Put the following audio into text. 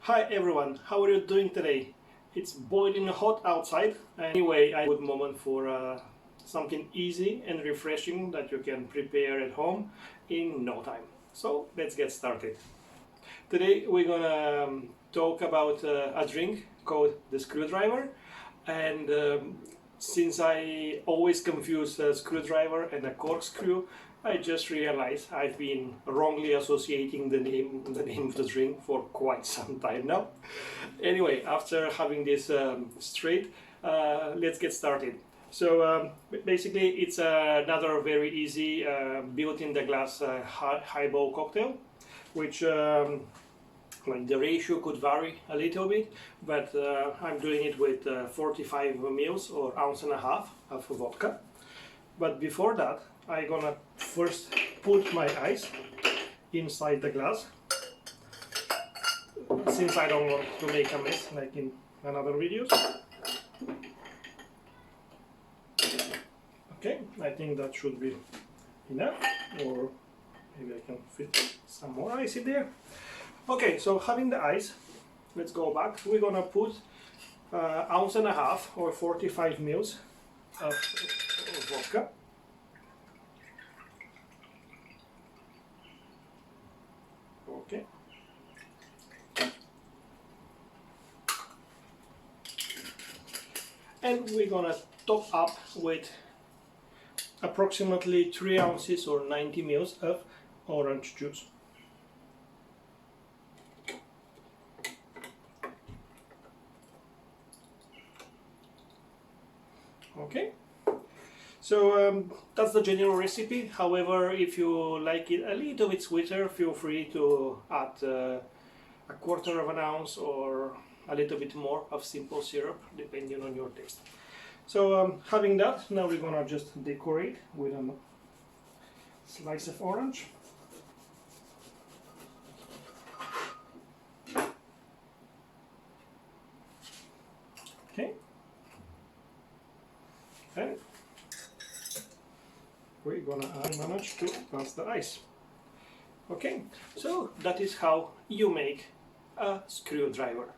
Hi everyone, how are you doing today? It's boiling hot outside. Anyway, a good moment for something easy and refreshing that you can prepare at home in no time. So let's get started. Today we're gonna talk about a drink called the screwdriver, and since I always confuse a screwdriver and a corkscrew, I just realized I've been wrongly associating the name of the drink for quite some time now. Anyway, after having this straight, let's get started. So basically, it's another very easy built in the glass highball cocktail, which like the ratio could vary a little bit, but I'm doing it with 45 mils or ounce and a half of vodka. But before that, I'm gonna first put my ice inside the glass, since I don't want to make a mess like in another videos. Okay, I think that should be enough, or maybe I can fit some more ice in there. Okay, so having the ice, let's go back. We're gonna put ounce and a half or 45 mils of vodka. Okay. And we're gonna top up with approximately 3 ounces or 90 mils of orange juice. Okay, so that's the general recipe. However, if you like it a little bit sweeter, feel free to add a quarter of an ounce or a little bit more of simple syrup, depending on your taste. So having that, now we're gonna just decorate with a slice of orange. Okay. And we're gonna manage to pass the ice. Okay, so that is how you make a screwdriver.